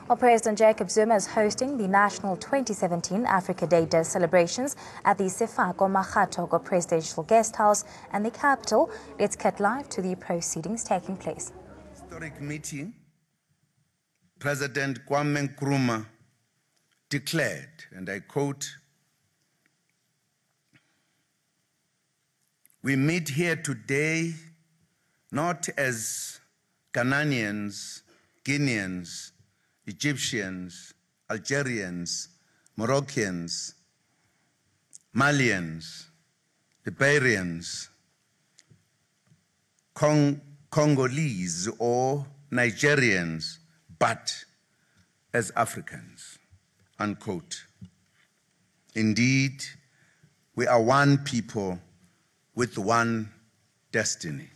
Well, President Jacob Zuma is hosting the National 2017 Africa Day celebrations at the Sefako Makgatoko Presidential Guest House and the capital. Let's cut live to the proceedings taking place. Historic meeting, President Kwame Nkrumah declared, and I quote, "We meet here today not as Ghanaians, Guineans, Egyptians, Algerians, Moroccans, Malians, Liberians, Congolese or Nigerians, but as Africans," unquote. Indeed, we are one people with one destiny.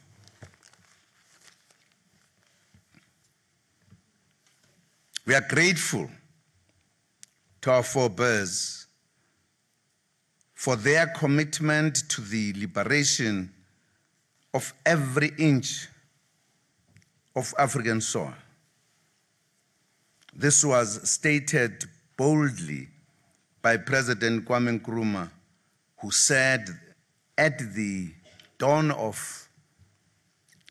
We are grateful to our forebears for their commitment to the liberation of every inch of African soil. This was stated boldly by President Kwame Nkrumah, who said at the dawn of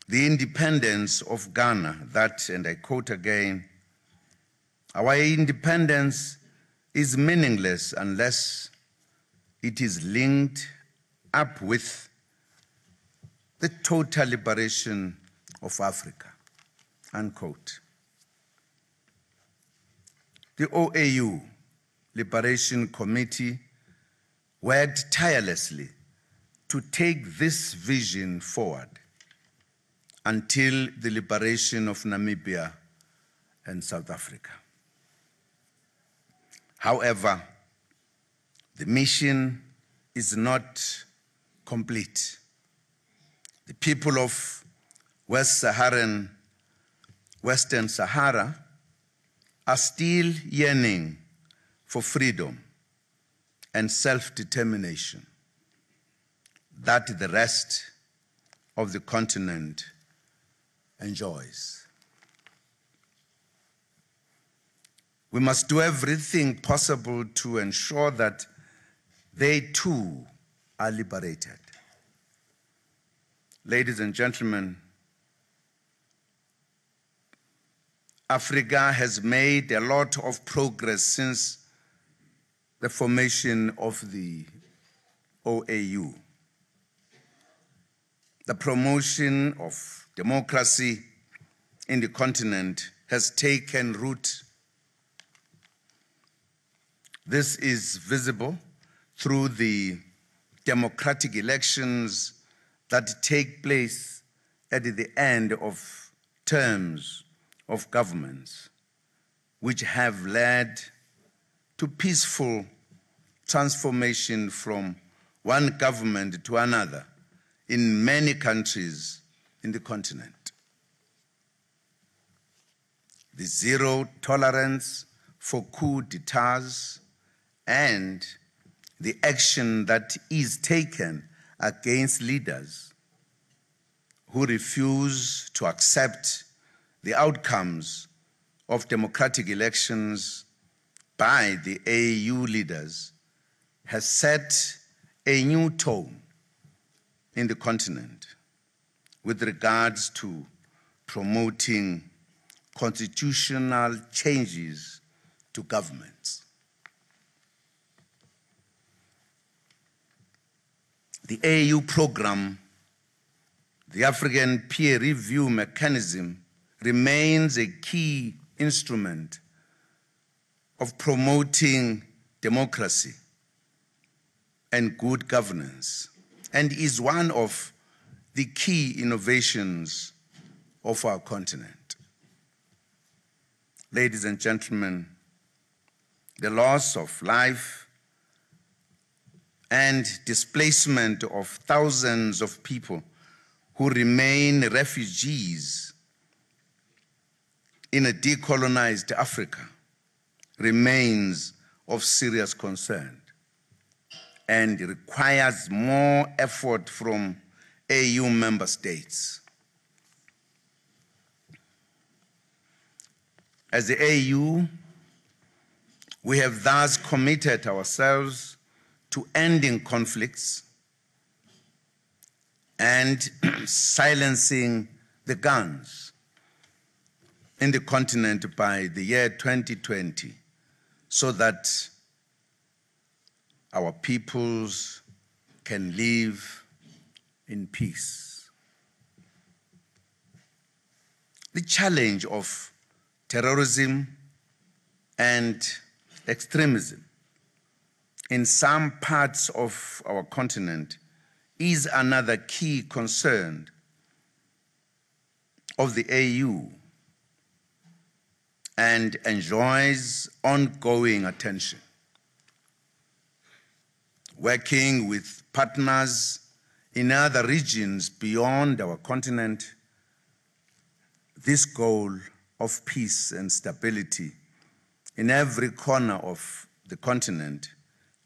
the independence of Ghana that, and I quote again, "Our independence is meaningless unless it is linked up with the total liberation of Africa," unquote. The OAU Liberation Committee worked tirelessly to take this vision forward until the liberation of Namibia and South Africa. However, the mission is not complete. The people of Western Sahara are still yearning for freedom and self-determination that the rest of the continent enjoys. We must do everything possible to ensure that they too are liberated. Ladies and gentlemen, Africa has made a lot of progress since the formation of the OAU. The promotion of democracy in the continent has taken root. This is visible through the democratic elections that take place at the end of terms of governments, which have led to peaceful transformation from one government to another in many countries in the continent. The zero tolerance for coup d'etats and the action that is taken against leaders who refuse to accept the outcomes of democratic elections by the AU leaders has set a new tone in the continent with regards to promoting constitutional changes to governments. The AU program, the African Peer Review Mechanism, remains a key instrument of promoting democracy and good governance, and is one of the key innovations of our continent. Ladies and gentlemen, the loss of life and displacement of thousands of people who remain refugees in a decolonized Africa remains of serious concern and requires more effort from AU member states. As the AU, we have thus committed ourselves to ending conflicts and silencing the guns in the continent by the year 2020, so that our peoples can live in peace. The challenge of terrorism and extremism in some parts of our continent is another key concern of the AU and enjoys ongoing attention. Working with partners in other regions beyond our continent, this goal of peace and stability in every corner of the continent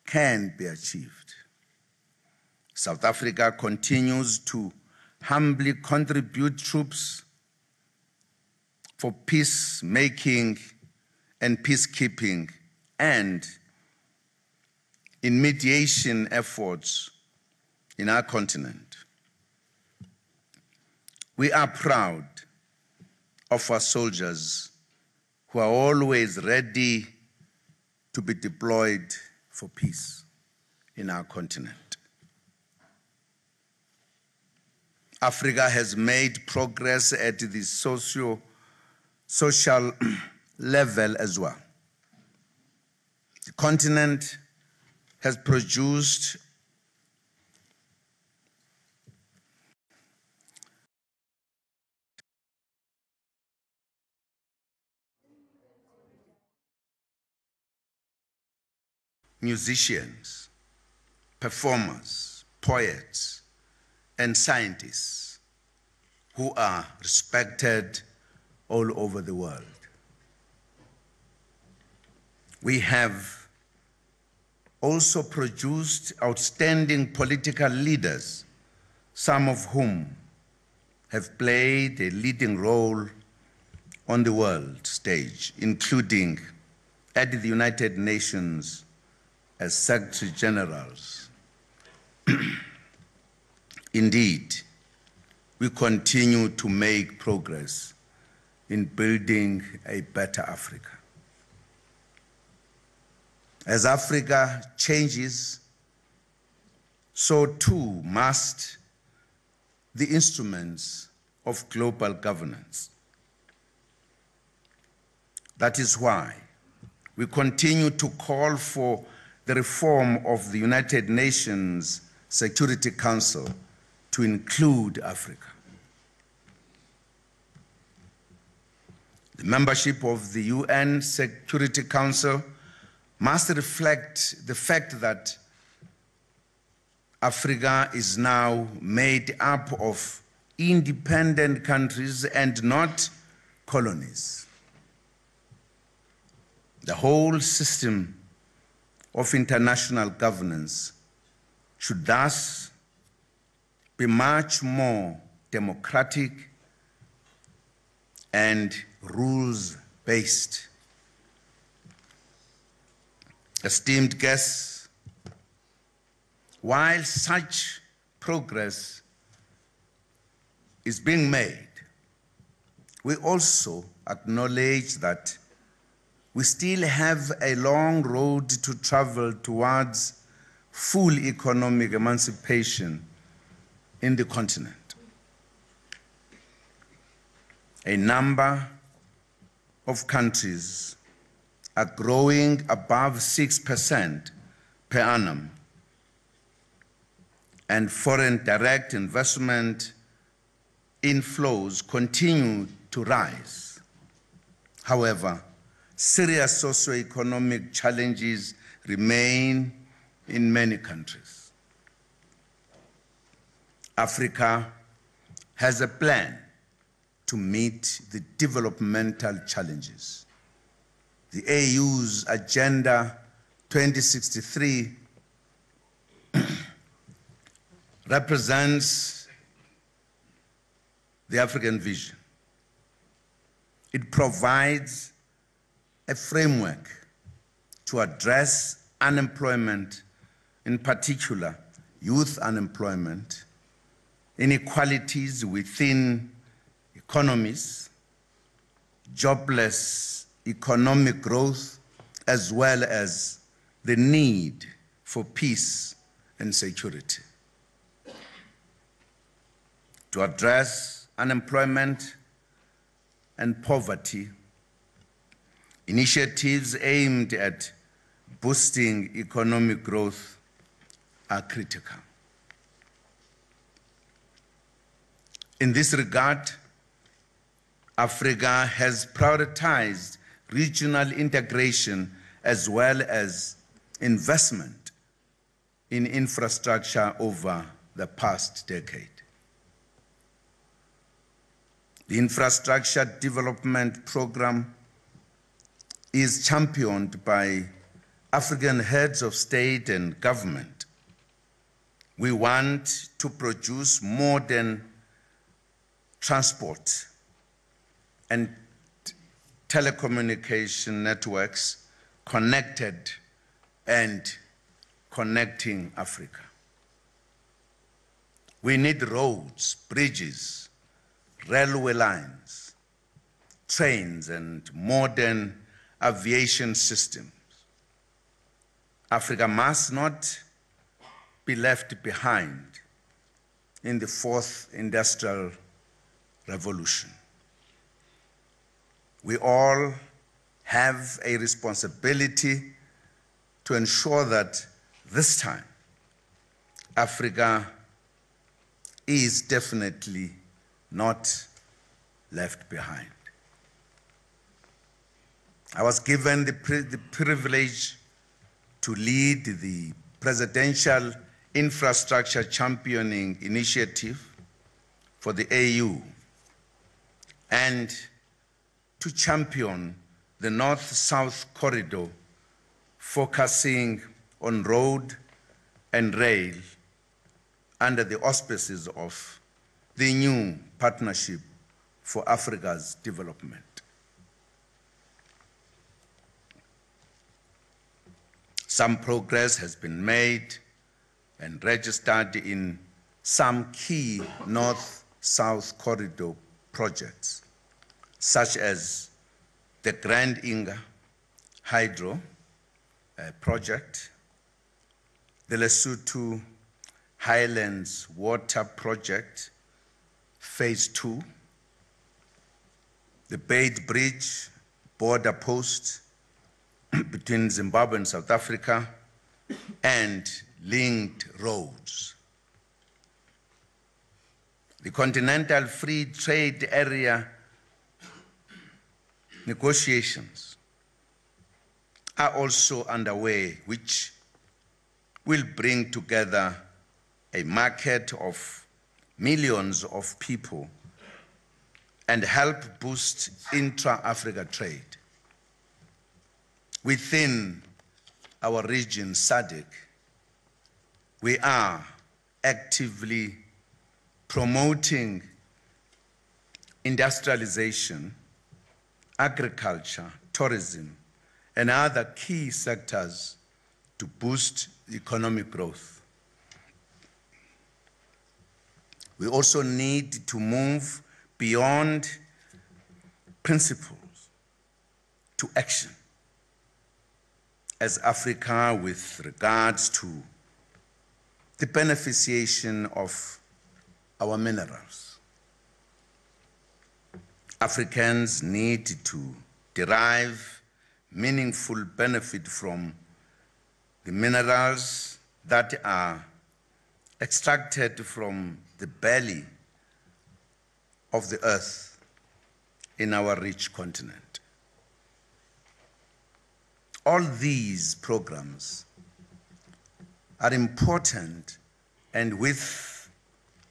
can be achieved. South Africa continues to humbly contribute troops for peacemaking and peacekeeping and in mediation efforts in our continent. We are proud of our soldiers who are always ready to be deployed for peace in our continent. Africa has made progress at the social level as well. The continent has produced musicians, performers, poets, and scientists who are respected all over the world. We have also produced outstanding political leaders, some of whom have played a leading role on the world stage, including at the United Nations as Secretary Generals. Indeed, we continue to make progress in building a better Africa. As Africa changes, so too must the instruments of global governance. That is why we continue to call for the reform of the United Nations Security Council to include Africa. The membership of the UN Security Council must reflect the fact that Africa is now made up of independent countries and not colonies. The whole system of international governance should thus be much more democratic and rules-based. Esteemed guests, while such progress is being made, we also acknowledge that we still have a long road to travel towards full economic emancipation in the continent. A number of countries are growing above 6% per annum, and foreign direct investment inflows continue to rise. However, serious socio-economic challenges remain in many countries. Africa has a plan to meet the developmental challenges. The AU's Agenda 2063 represents the African vision. It provides a framework to address unemployment, in particular youth unemployment, inequalities within economies, jobless economic growth, as well as the need for peace and security. To address unemployment and poverty, initiatives aimed at boosting economic growth are critical. In this regard, Africa has prioritized regional integration as well as investment in infrastructure over the past decade. The Infrastructure Development Program is championed by African heads of state and government. We want to produce modern transport and telecommunication networks connected and connecting Africa. We need roads, bridges, railway lines, trains, and modern aviation systems. Africa must not be left behind in the fourth industrial revolution. We all have a responsibility to ensure that this time Africa is definitely not left behind. I was given the privilege to lead the Presidential Infrastructure Championing Initiative for the AU and to champion the North-South Corridor, focusing on road and rail under the auspices of the new Partnership for Africa's Development. Some progress has been made and registered in some key North-South Corridor projects, such as the Grand Inga Hydro project, the Lesotho Highlands Water Project, Phase 2, the Beit Bridge border post between Zimbabwe and South Africa, and linked roads. The Continental Free Trade Area negotiations are also underway, which will bring together a market of millions of people and help boost intra-Africa trade. Within our region, SADC, we are actively promoting industrialization, agriculture, tourism, and other key sectors to boost economic growth. We also need to move beyond principles to action as Africa with regards to the beneficiation of our minerals. Africans need to derive meaningful benefit from the minerals that are extracted from the belly of the earth in our rich continent. All these programs are important, and with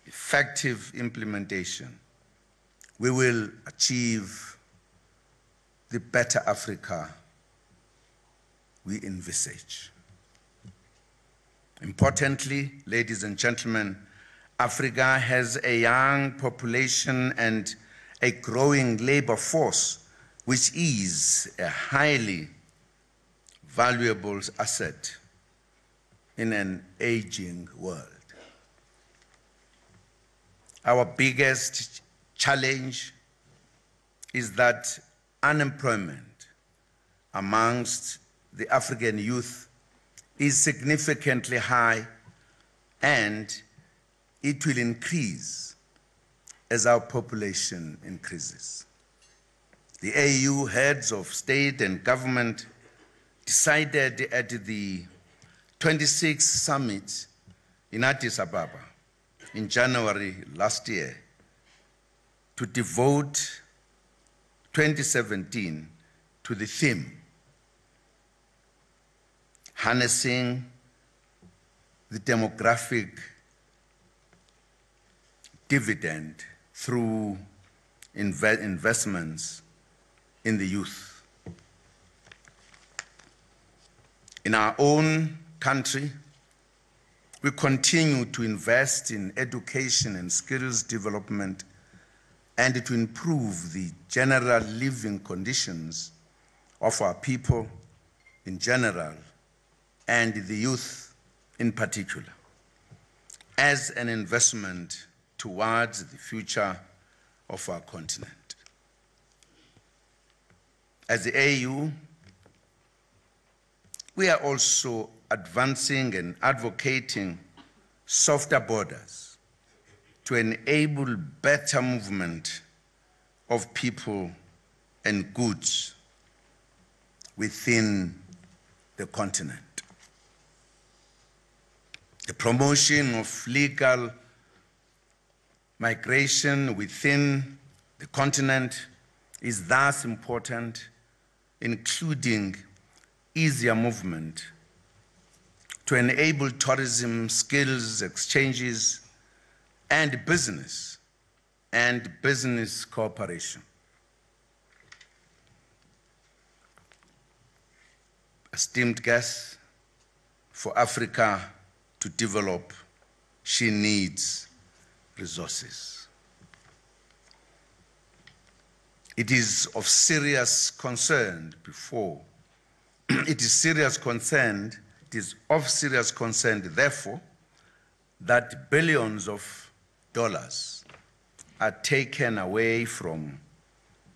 effective implementation, we will achieve the better Africa we envisage. Importantly, ladies and gentlemen, Africa has a young population and a growing labor force which is a highly valuable asset in an aging world. Our biggest challenge is that unemployment amongst the African youth is significantly high, and it will increase as our population increases. The AU heads of state and government decided at the 26th summit in Addis Ababa in January last year to devote 2017 to the theme, harnessing the demographic dividend through investments in the youth. In our own country, we continue to invest in education and skills development and to improve the general living conditions of our people in general and the youth in particular, as an investment towards the future of our continent. As the AU, we are also advancing and advocating softer borders to enable better movement of people and goods within the continent. The promotion of legal migration within the continent is thus important, including easier movement to enable tourism, skills exchanges, and business cooperation. Esteemed guests, for Africa to develop, she needs resources. It is of serious concern therefore, that billions of dollars are taken away from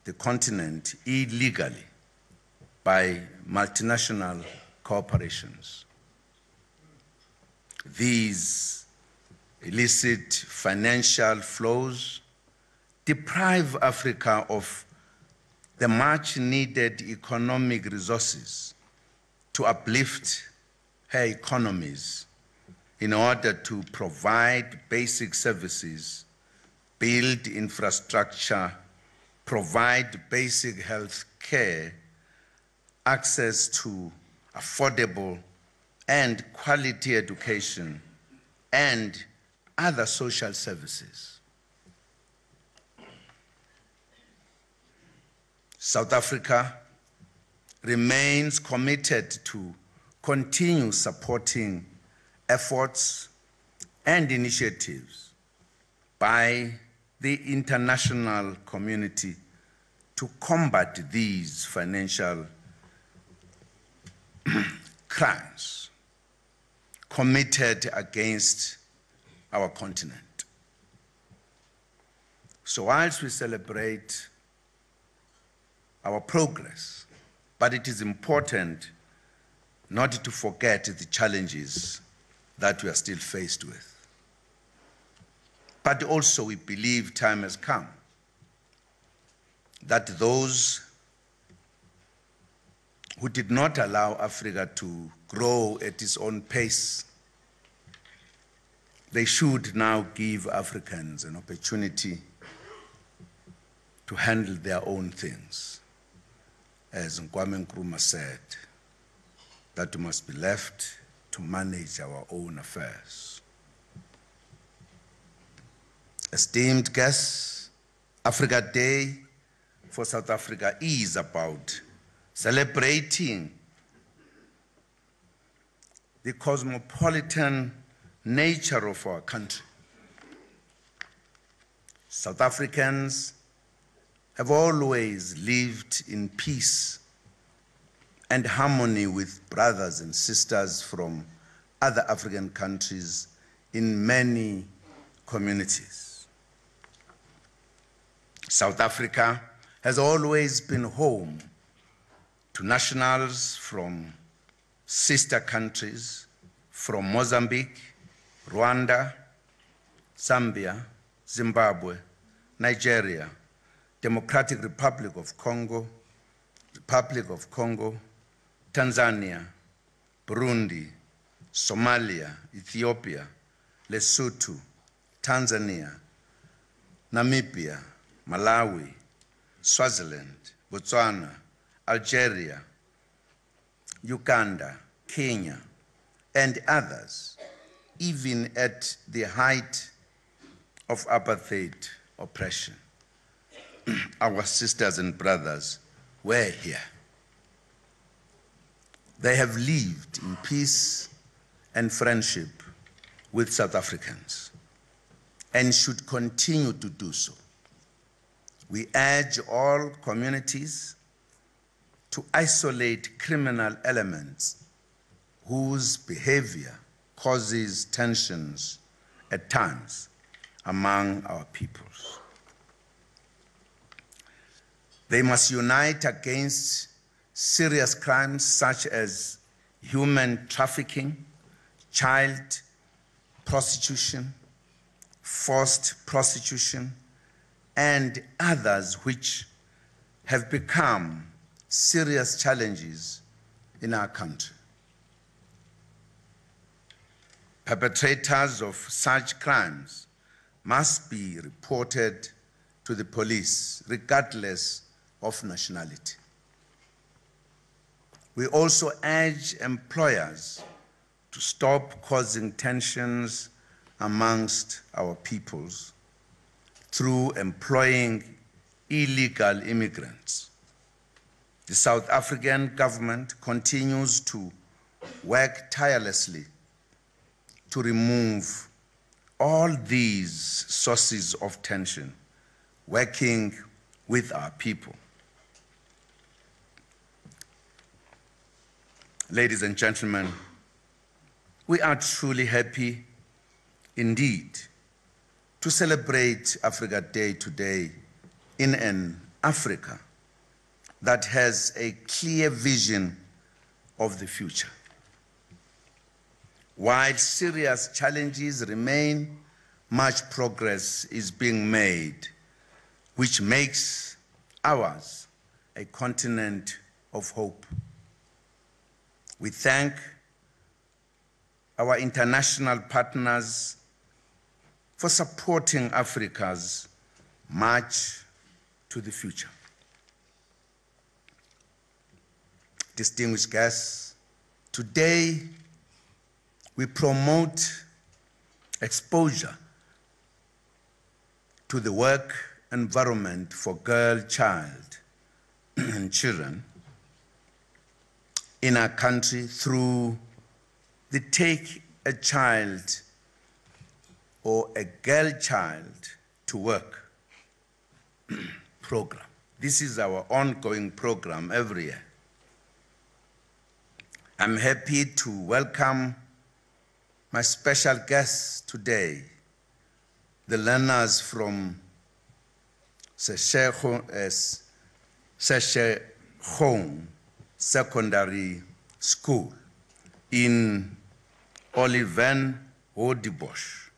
the continent illegally by multinational corporations. These illicit financial flows deprive Africa of the much-needed economic resources to uplift her economies in order to provide basic services, build infrastructure, provide basic health care, access to affordable and quality education, and other social services. South Africa remains committed to continue supporting efforts and initiatives by the international community to combat these financial crimes committed against our continent. So whilst we celebrate our progress, but it is important not to forget the challenges that we are still faced with. But also we believe time has come that those who did not allow Africa to grow at its own pace, they should now give Africans an opportunity to handle their own things. As Kwame Nkrumah said, that we must be left to manage our own affairs. Esteemed guests, Africa Day for South Africa is about celebrating the cosmopolitan nature of our country. South Africans have always lived in peace and harmony with brothers and sisters from other African countries in many communities. South Africa has always been home to nationals from sister countries, from Mozambique, Rwanda, Zambia, Zimbabwe, Nigeria, Democratic Republic of Congo, Tanzania, Burundi, Somalia, Ethiopia, Lesotho, Tanzania, Namibia, Malawi, Swaziland, Botswana, Algeria, Uganda, Kenya, and others, even at the height of apartheid oppression. Our sisters and brothers were here. They have lived in peace and friendship with South Africans and should continue to do so. We urge all communities to isolate criminal elements whose behavior causes tensions at times among our peoples. They must unite against serious crimes such as human trafficking, child prostitution, forced prostitution, and others which have become serious challenges in our country. Perpetrators of such crimes must be reported to the police, regardless of nationality. We also urge employers to stop causing tensions amongst our peoples through employing illegal immigrants. The South African government continues to work tirelessly to remove all these sources of tension, working with our people. Ladies and gentlemen, we are truly happy indeed to celebrate Africa Day today in an Africa that has a clear vision of the future. While serious challenges remain, much progress is being made, which makes ours a continent of hope. We thank our international partners for supporting Africa's march to the future. Distinguished guests, today we promote exposure to the work environment for girl, child, and children in our country through the Take a Child or a Girl Child to Work program. This is our ongoing program every year. I'm happy to welcome my special guests today, the learners from Seshego Secondary School in Oliven Wodebosch,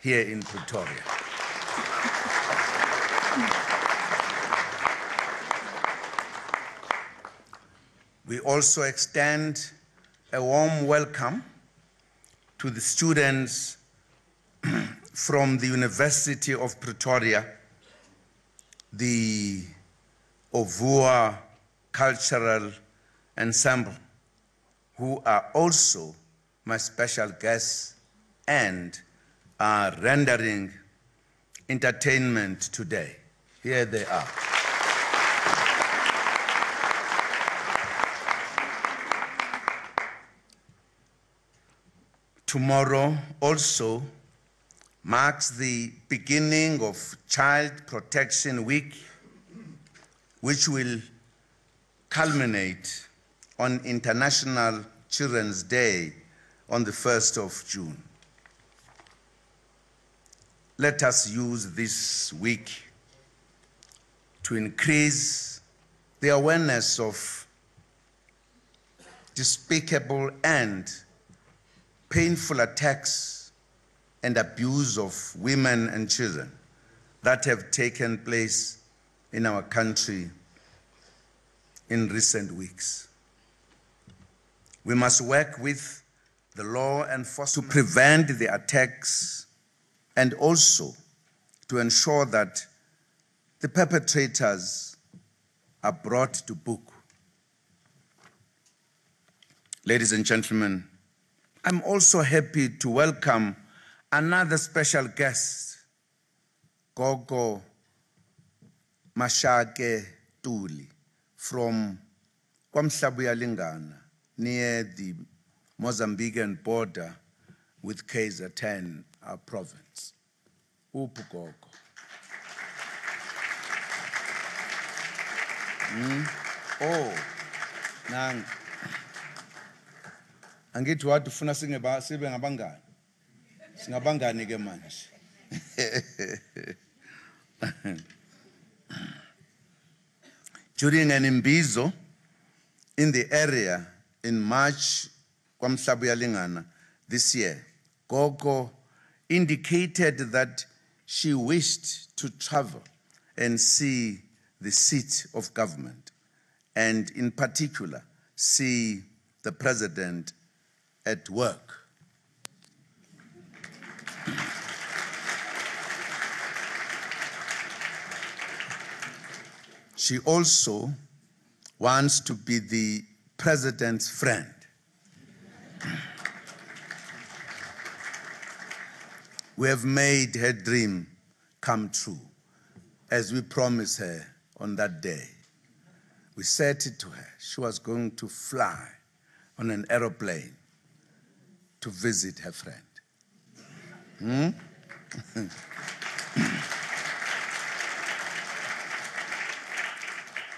here in Pretoria. We also extend a warm welcome to the students from the University of Pretoria, the Ovua Cultural Ensemble, who are also my special guests and are rendering entertainment today. Here they are. Tomorrow also marks the beginning of Child Protection Week which will culminate on International Children's Day on the 1st of June. Let us use this week to increase the awareness of despicable and painful attacks and abuse of women and children that have taken place in our country in recent weeks. We must work with the law enforcement to prevent the attacks and also to ensure that the perpetrators are brought to book. Ladies and gentlemen, I'm also happy to welcome another special guest, Gogo Mashake Tuli, from KwaMhlabuyalingana, near the Mozambican border with KZN, our province. Uphu Gogo. Oh, nang. Angithi wathi ufuna sibe ngabangani. Singabangani ke manje. During an imbizo in the area in March KwaMhlabuyalingana this year, Gogo indicated that she wished to travel and see the seat of government, and in particular, see the president at work. She also wants to be the president's friend. We have made her dream come true, as we promised her on that day. We said it to her. She was going to fly on an aeroplane to visit her friend.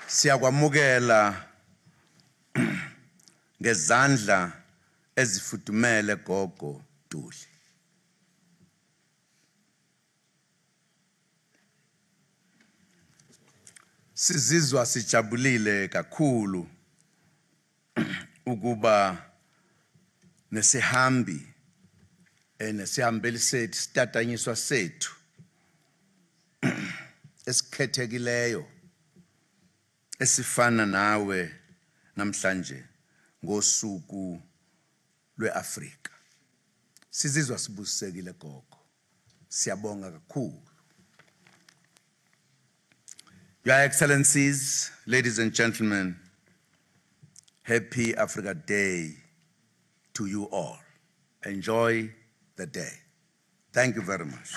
Siyakwamukela ngezandla ezifudumele Gogo Tuli. Sizizwa sijabulile kakhulu ukuba nesihambi nesihambeli sethu sitatanyiswa sethu esikhethekileyo esifana nawe namhlanje ngosuku lweAfrika. Sizizwa sibusisekile Gogo. Siyabonga kakhulu. Your Excellencies, ladies and gentlemen, happy Africa Day to you all. Enjoy the day. Thank you very much.